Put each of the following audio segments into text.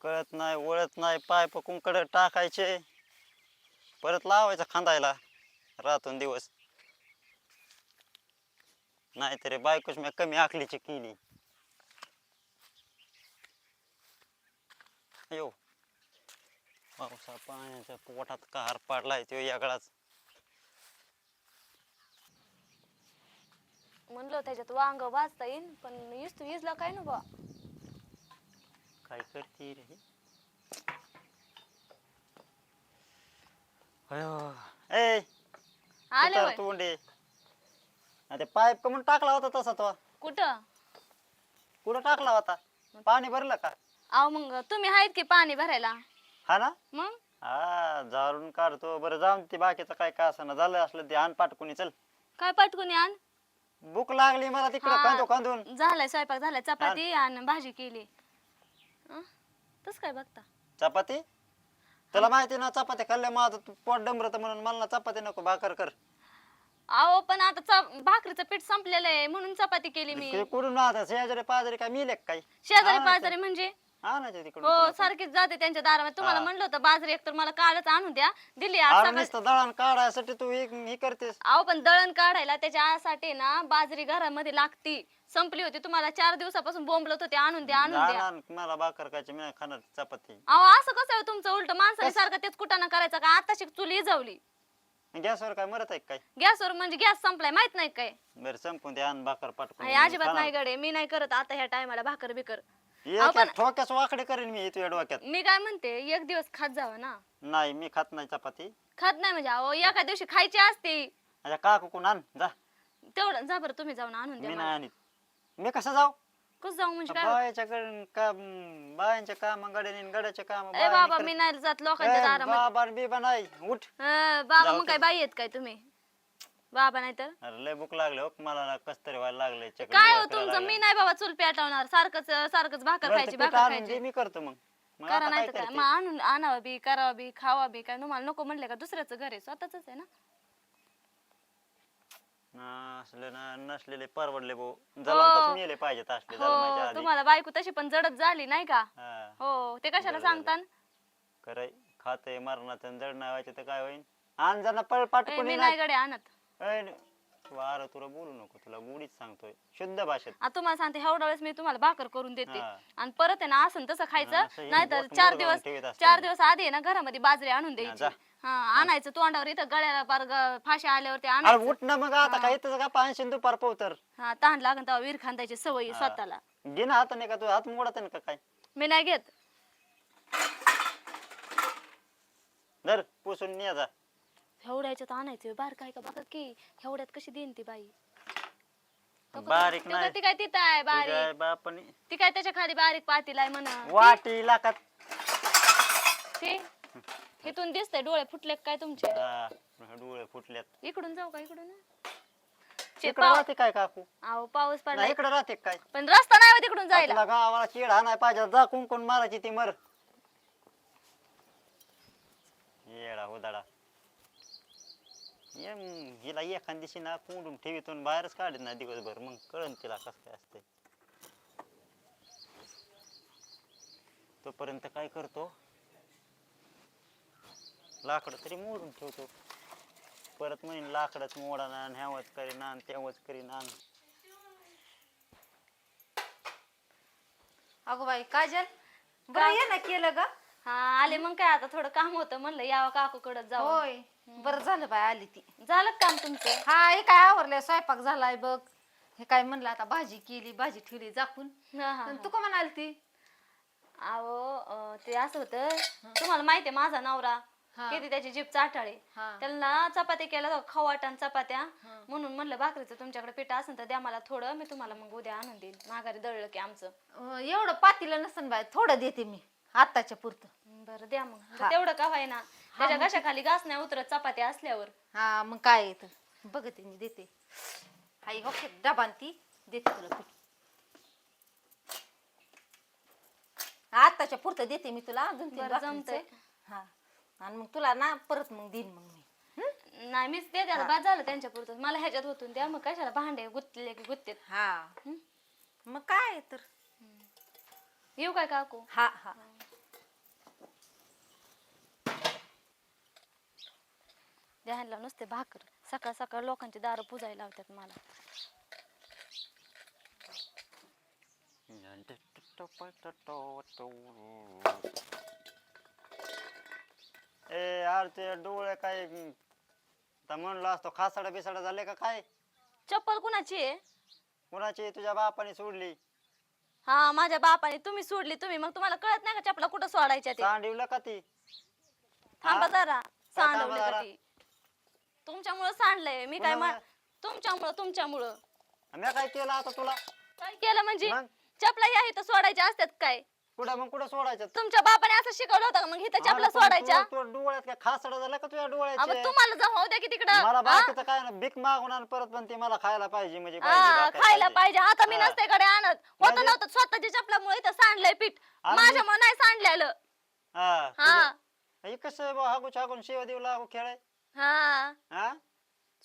कळत नाही वळत नाही, पाय कुंकड टाकायचे, परत लावायचा खांदायला रातून दिवस. नाहीतरी बायकोच मी कमी आखलीची केली. अयो, पावसा पाण्याच्या पोटात कहर पडलाय तो वेगळाच. म्हणलं त्याच्यात वांग वाचता येईल पण इजला काय ना बा. काय करते रे? अयो ए आले होय. तोंडे ते पाईप कमून टाकला होता तसा तो? कुठं कुठं टाकला होता? पाणी भरलं का? अहो मग तुम्ही आहेत की पाणी भरायला. हा ना. मग हा झाडून काढतो. बरं जाऊन ते बाकीचं काय का असं झालं असलं ते आण पाटकुनी. चल काय पटकून आण. भूक लागली मला तिकडं खांदो खांदून. झालाय स्वयंपाक झालाय, चपाती आणि भाजी केली. तस काय बघता? चपाती? तुला माहिती ना चपाती खाल्ल्या माझं पोट डमरत म्हणून मला चपाती नको, भाकर कर. अहो पण आता भाकरीचं पीठ संपलेलं आहे म्हणून चपाती केली मी. कुठून आता शेजारी पाजारी काय मिले काय? शेजारी पाजारी म्हणजे आणायचं तिकडून. हो सारखीच जाते त्यांच्या दारामध्ये. तुम्हाला म्हणलं होतं बाजरी एकतर मला कालच आणून द्या, दिली आज सकाळी. दळण काढायसाठी तू हे करतेस? अहो पण दळण काढायला त्याच्यासाठी ना बाजरी घरामध्ये लागती. संपली होती, तुम्हाला 4 दिवसापासून बोंबलत होते आणून द्या आणून द्या. मला भाकर खायची, मी खाणार चपाती. अहो असं कसं आहे तुमचं उलट? माणसाने सारखं तेच कुटाणा करायचं का? आताशी चूल इजवली. गॅसवर काय मरत आहे काय? गॅसवर म्हणजे गॅस संपलाय माहित नाही काय? बरं संपून दे, आण भाकर पाटकून. अजिबात नाही गडे, मी नाही करत आता ह्या टायमाला भाकर बिकर. ठोक्याच वाकडे करेन मी तुझ्या डोक्यात. मी काय म्हणते एक दिवस खात जावा ना. नाही मी खात नाही चपाती. खात नाही म्हणजे अहो एका दिवशी खायची असते. अच्छा काकू कोण आण जा. तेवढं जा बरं तुम्ही जाऊन आणून द्या. मी नाही आणत. मी कसं जाऊ? कसं जाऊ म्हणजे काय? बायांच्या काम गड्याने गड्याच्या काम. ए बाबा मी नाही जात लोकांच्या दारामध्ये. बाबा बिबा नाही उठ. बाबा मग काय बाई आहेत काय तुम्ही? बाबा नाही तर अरे लय भूक लागली हो मला, कस तरी व्हायला लागले. काय हो तुमचं? मी नाही बाबा चूल पेटवणार. सारखंच सारखंच भाकर खायची भाकर खायची. मी करतो मग. करा नाही तर काय मग आणून आणावं बी करावं बी खावा बी. काय तुम्हाला नको म्हणले का? दुसऱ्याचं घर आहे स्वतःच आहे ना. असले ना नसलेले परवडले भाऊ. जलमताच मेले पाहिजेत असले जन्माच्या आधी. तुम्हाला बायको तशी पण जडत झाली नाही का? हो ते कशाला सांगतान? खरंय खाते मरणाचं जड नाही व्हायचं तर काय होईल? आण जण पळ पाटकुनी. मी नाही गडे आणत. वार तुला बोलू नको, तुला गुढीच सांगतोय शुद्ध भाषेत. तुम्हाला सांगते एवढा वेळेस मी तुम्हाला भाकर करून देते आणि परत आहे ना असं तसं खायचं. नाहीतर 4 दिवस आधी आहे ना घरामध्ये बाजरी आणून द्यायची. आणायचं तोंडावर, इथं गळ्याला पार फाशी आल्यावरती आणायचं. उठ ना मग आता काय इथं का पानशी दुपार पोतर. हा तहान लागन तेव्हा विहीर खांदायची सवयी स्वतःला. घे ना हाताने का तू हात मोडत का काय? मी नाही घेत. धर पुसून ने जा. एवढ्याच्यात आणायचं बाहेर काय का बघा की एवढ्यात कशी देईन ती बाई? बारीक नाही ती काय तिथं आहे बारीक बापाने. ती काय त्याच्या खाली बारीक पातीला आहे म्हणा. वाटी लाकात ते इथून दिसतंय. डोळे फुटले काय तुमचे? डोळे फुटल्यात. इकडून जाऊ का? इकडून राहते काय काकू? अहो पाऊस पडला इकडे राहते काय? पण रस्ता नाही तिकडून जायला. गावाला चिड हा नाही पाहिजे. जा कुंकून मारायची ती मर. येडा उदाडा. हिला एखाद दिवशी ना कोंडून ठेवीतून बाहेरच काढत ना दिवसभर, मग कळन तिला कसं काय असतंय. तोपर्यंत काय करतो, लाकड तरी मोडून ठेवतो. परत म्हणून लाकडच मोडा ना, ह्यावच करीन ना तेव्हाच करीन ना. अगो बाई काजल बरं ये ना केलं ग. हा आले मग काय आता थोडं काम होतं म्हणलं यावं काकूकडे जाऊ. होय बरं झालं बाई आली ती. झालं काम तुमचं? हा हे काय आवरलंय, स्वयंपाक झालाय बघ. हे काय म्हणलं आता भाजी केली, भाजी ठेवली झाकून. तू का म्हणाल ती? अहो ते असं होतं, तुम्हाला माहितीये माझा नवरा किती त्याची जीभ चाटाळे. त्याला चपात्या केल्या खवाटण चपात्या, म्हणून म्हणलं भाकरीचं तुमच्याकडे पीठ असेल तर द्या मला थोडं, मी तुम्हाला मग उद्या आणून देईन. माघारी दळलं की आमचं. एवढं पातीला नसन बाई, थोडं देते मी आताच्या पुरतं. बरं द्या मग. तेवढं का व्हायना, त्याच्या घशाखाली घास नाही उतरत चपात्या असल्यावर. हा मग काय येत बघते मी देते. हाय हो डबान ती देते तुला पीठ. आताच्या पुरतं देते मी तुला. अजून जमतंय. हा आणि मग तुला ना परत मग देईन मग मी. नाही मीच ते द्यायला बाद झालं त्यांच्या पुरतं. मला ह्याच्यात होतून द्या मग कशाला भांडे गुत्तले की गुत्तेत. हा मग काय तर येऊ काय काकू? हा हा ध्यानला नुसते भाकर, सकाळ सकाळ लोकांची दारं पुजायला लावतात मला. ए यार ते डोळे काय आता म्हणलो असतो खासाडा बिसाडा झाले का काय? चप्पल कुणाची आहे? कुणाची? तुझ्या बापाने सोडली. हा माझ्या बापाने. तुम्ही सोडली तुम्ही, मग तुम्हाला कळत नाही का चपला कुठं सोडायच्या ते? सांडिवलं का ती? थांबा हा? जरा. काय थांबा सांडवले का जरा? ती? तुमच्यामुळं सांडलंय मी काय कुणामुळं? तुमच्यामुळं. मी काय केलं आता तुला? काय केलं म्हणजे? मग? चपला या इथं सोडायच्या असतात काय? मग कुठं सोडायचं? तुमच्या बापाने असं शिकवलं होतं का मग इथं चपला सोडायच्या? तू डोळ्यात काय खासाडा झाला का तुझ्या अबे डोळ्याचे? तुम्हाला जाऊ द्या की तिकडं. मला हा? बाकीचं काय ना भीक मागून आण परत, पण ते मला खायला पाहिजे म्हणजे हा, भाकर खायला पाहिजे. आता मी हा. नसते कडे आणत होतं म्हणजे? नव्हतं, स्वतःच्या चपलामुळे इथं सांडलंय पीठ. आणि- माझ्यामुळे नाही सांडलेलं. हा हा हे कसं हागून शिव देऊ लागू खेळ हा हा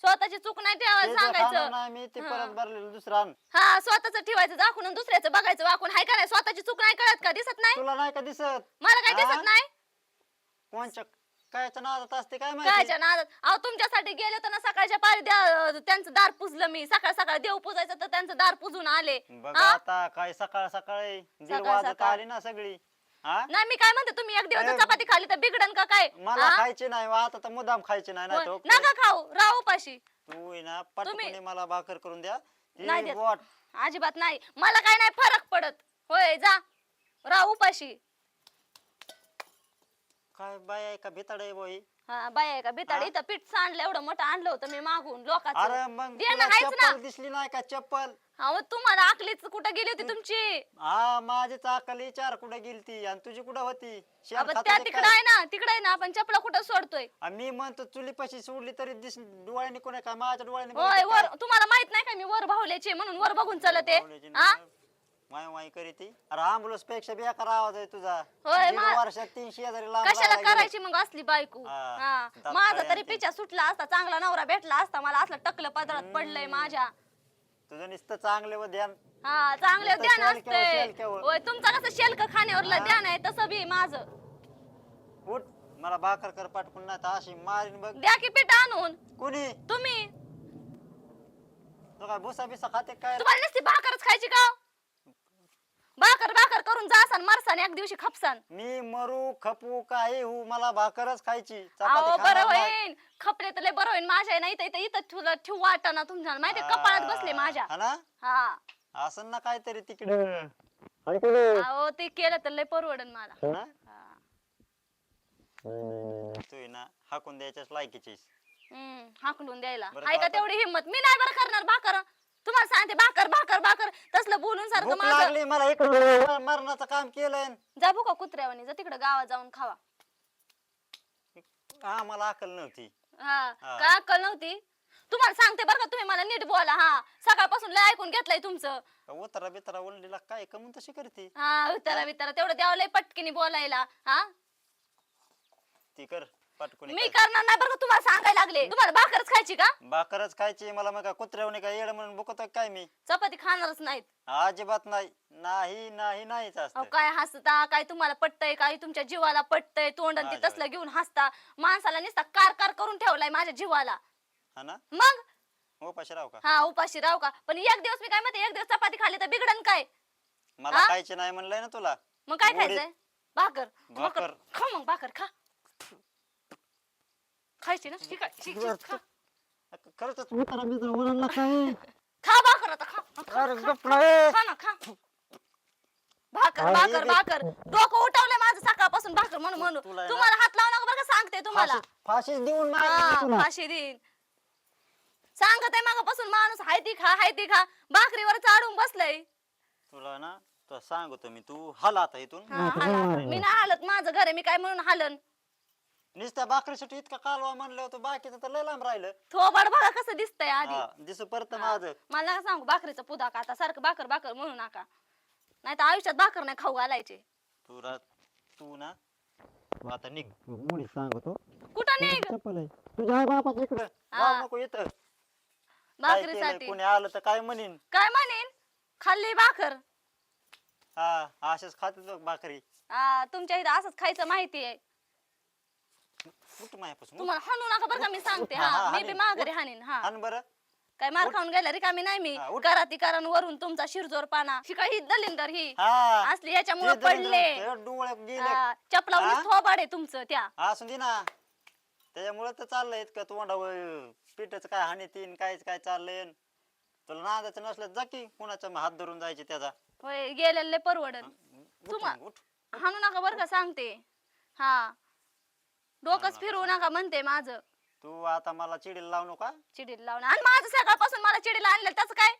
स्वतःची चूक नाही ठेवायला ते जर खाणार सांगायचं. नाही मी ते हा. परत भरलेलं दुसरं आण. हा स्वतःच ठेवायचं दाखवून आणि दुसऱ्याचं बघायचं वाकून. हाय का नाही? स्वतःची चूक नाही कळत का? दिसत नाही तुला नाही का दिसत? मला काय हा? दिसत नाही? कोणच्या कायच्या नादात असते काय माहिती? कायच्या नादात? अहो तुमच्यासाठी गेले होते ना सकाळच्या पारी त्यांचं दार पुजलं मी. सकाळ सकाळ देव पुजायचं तर त्यांचं दार पुजून आले. बघ हा? आता काय सकाळ सकाळी दिल सकाळ वाजत सकाळ. आली ना सगळी. हा नाही मी काय म्हणते, तुम्ही एक दिवस ए, चपाती खाली तर बिघडन का काय? मला हा? खायची नाही आता तर मुदाम खायची नाही नाही तर नका खाऊ, राहू उपाशी. तू आहे ना पटकन मला भाकर करून द्या. ती नाही देत. बोट अजिबात नाही. मला काय नाही फरक पडत. होय जा राहू उपाशी. काय बाय आहे का भिताड आहे बोई? हा बाय आहे का बिताडी? हा? इथं पीठ सांडलं एवढं मोठं आणलं होतं मी मागून अरे लोकांचं. मग देणं तुला आहेच ना. चप्पल दिसली नाही का चप्पल? अहो तुम्हाला आकलीच कुठं गेली होती तुमची? हा माझी चाकली चार कुठे गेलती आणि तुझी कुठं होती? शेण अबे खात त्या होते तिकडं काय? आहे ना, तिकडे आहे ना, आपण चपला कुठं सोडतोय? आणि मी म्हणतो चुलीपाशी सोडली तरी डोळ्याने कोणी काय माझ्या डोळ्याने होय बघितलं वर काय? तुम्हाला माहित नाही का मी वर भावल्याची म्हणून वर बघून चलते. बावल्याची हा वाय वाय करीती. अरे अँब्युलन्स पेक्षा बेकार आवाज आहे तुझा. होय, दीड वर्षात 300,000 लांब कशाला राहायला गेले. करायची मग असली बायको? हा, हा दात माझा काळे तरी आणि ते. पिचा सुटला असता, चांगला नवरा भेटला असता मला. असलं टकलं पदरात पडलंय माझ्या. तुझं नुसतं चांगले व ध्यान. हा चांगलं नुसतं ध्यान शेलक्यावर, असते. शेलक्यावर. होय तुमचं कसं शेल्क खाण्यावरलं हा. ध्यान आहे तसं बी माझं. उठ मला भाकर कर पाठकून नाही तर अशी मारीन बघ. द्या की पीठ आणून. कोणी तुम्ही तो काय भुसा बिसा खाते काय? तुम्हाला नसती भाकरच खायची का? भाकर भाकर करून जासान मरसान एक दिवशी खपसान. मी मरू खपू काही होऊ मला भाकरच खायची. अहो चपाती बरं खाणार नाही. होईन. खपले तर लय बरं होईन. माझ्या नाही तर इथं ठेवलं ठेवू वाटाना तुम्हाला माहिती कपाळात बसले माझ्या. हा ना हा असं ना काहीतरी तिकडे अहो ते केलं तर लय परवडन मला. हा? हा. तू आहे ना हाकून द्यायच्याच लायकीचीस. हाकलून द्यायला बरं आहे का आता- तेवढी हिंमत? मी नाही बरं करणार भाकर. तुम्हाला सांगते भाकर भाकर भाकर तसलं बोलून सारखं भूक माझं. लागली मला इकडे मरणाचं काम केलंय. जा भुका कुत्र्यावानी जा तिकडे गावात जाऊन खावा. हा मला अकल नव्हती. हा हा. काय अक्कल नव्हती? तुम्हाला सांगते बरं का, तुम्ही मला नीट बोला. हा सकाळपासून लय ऐकून घेतलंय तुमचं. उतरा बितरा उलडीला काय कमून तशी करते हा उतारा बितारा तेवढं द्यावं लय पटकीने बोलायला. हा ती कर पटकून मी करणार नाही बरं का, तुम्हाला सांगायला लागले. तुम्हाला भाकरच खायची का? भाकरच खायची मला. मग काय कुत्र्यावणी काय येड म्हणून बुकतोय काय मी? चपाती खाणारच नाहीत. अजिबात नाही नाही नाही नाहीच अहो असतं. काय हसता? काय तुम्हाला पटतंय? काय तुमच्या जीवाला पटतंय? तोंडन ते माझ्या तसलं घेऊन हसता. माणसाला नुसता कार कार करून ठेवलाय माझ्या जीवाला. हा ना मग उपाशी राहू का? हा उपाशी राहू का? पण एक दिवस मी काय म्हणते, एक दिवस चपाती खाली तर बिघडन काय? मला हा? खायची नाही म्हणलंय ना तुला. मग काय उडीद. खायचंय? भाकर भाकर भाकर. खा मग भाकर खा. खायची ना ठीक आहे, ठीक आहे, खा. खरंच उतारा बितरा उलडला काय? खा भाकर आता खा. अरे गप नाही. खा ना खा. भाकर अरे भाकर बे- भाकर डोकं उठवलंय माझं सकाळपासून भाकर म्हणून म्हणून. तुला आहे ना- तुम्हाला हात लावू नका बरं का, सांगते तुम्हाला. फाशीच देऊन मारली हा तुला. फाशी देईन. सांगत आहे मागापासून माणूस हाय ती खा हाय ती खा. भाकरीवर चाडून बसलंय. तुला ना तुला सांगतो मी तू हल आता इथून. हा, हाला. मी नाही हालत, माझं घर आहे, मी काय म्हणून हालन. नुसत्या भाकरीसाठी इतका कालवा म्हणलं होतं बाकीचं तर लय लांब राहिलं. थोबाड बघा कसं दिसतंय आधी. हा, दिसू परत हा. माझं. मला नका सांगू भाकरीचा पुदा का आता सारखं भाकर भाकर म्हणू नका. नाही तर आयुष्यात भाकर नाही खाऊ घालायचे. तू ना तू आता निघ मुली सांगतो. कुठं निघ? चप्पल आहे तुझ्या आई बापाच्या इकडं. हा. जाऊ नको इथं. काय केलंय, भाकरीसाठी कोणी आलं तर काय म्हणीन? काय म्हणेन? खाल्ली भाकर. हा असेच खाते बघ भाकरी. हा तुमच्या इथं असंच खायचं माहिती आहे. उठ मायापासून तुम्हाला हाणू नका बरं का मी सांगते. हा, हा मी हाणीन. बी माघारी हाणीन. हा हाण बरं. काय मार खाऊन गेला रिकामी नाही मी. हा, उठ. घराती कारण वरून तुमचा शिरजोर पाना शिका ही दलिंदर ही हा असली याच्यामुळे ते दलिंदर पडले. ते डोळ्यात गेले. हा, चपलावली हा? थोबाड आहे तुमचं त्या. असून दे ना, त्याच्यामुळे तर चाललंय इतकं तोंडावर पिठाचं काय हानी तीन काहीच काय चाललंय. तुला नादाचं नसलं जा की कुणाचा हात धरून जायचे त्याचा. होय गेलेले परवडत. उठ तुम्हा मग, उठ. हाणू नका बरं का सांगते. हा डोकंच फिरवू नका म्हणते माझं. तू आता मला चिडीला लावू नका. चिडीला लावणं आणि माझं सकाळपासून मला चिडीला आणलं त्याचं काय.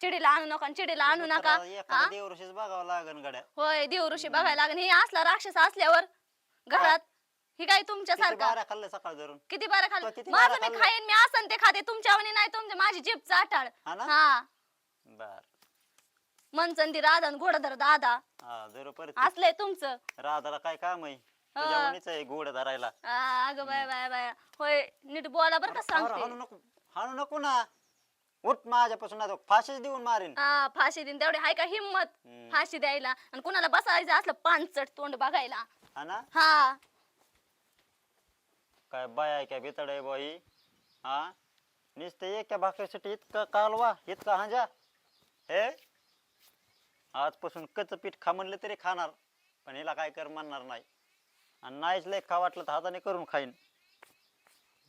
चिडीला आणू नका चिडीला आणू नका. एखादा देवऋषीच बघावं लागन गड्या. होय देव ऋषी बघायला लागेल. हे असला राक्षस असल्यावर घरात ही काय तुमच्या किती सारखा बाऱ्या खाल्लं सकाळ धरून. किती बरं तो खाल्लं किती माझं बारा मी खाल्लं? खाईन मी असं ते खाते तुमच्यावानी नाही तुमच्या माझी जीभ चाटाळ. हा ना? हा बर मनचंदी राधा आणि घोडाधर दादा हा जर परत असलंय तुमचं. राधाला काय काम आहे तुझ्या मुलीच आहे घोड धरायला. अगं बाय बाय बाय होय नीट बोला बरं का सांगते. हाणू नको, हाणू नको ना. उठ माझ्यापासून आता फाशीच देऊन मारीन. हा फाशी देईन तेवढी हाय का हिम्मत फाशी द्यायला आणि कुणाला बसायचं असलं पानचट तोंड बघायला. हा ना? हा काय बाय आहे काय बितड आहे बाई. हा नुसते एका भाकरीसाठी इतका कालवा इतका हांजा. हे आजपासून कच्च पीठ खा म्हणलं तरी खाणार, पण हिला काय कर म्हणणार नाही. आणि नाहीच लय खा वाटलं तर हाताने करून खाईन.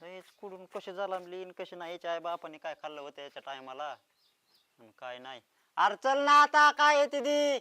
लयच कुठून कसे झाला लिहिन कसे नाही याच्या आई बापाने काय खाल्लं होतं याच्या टायमाला काय नाही. अरे चल ना आता काय येते ती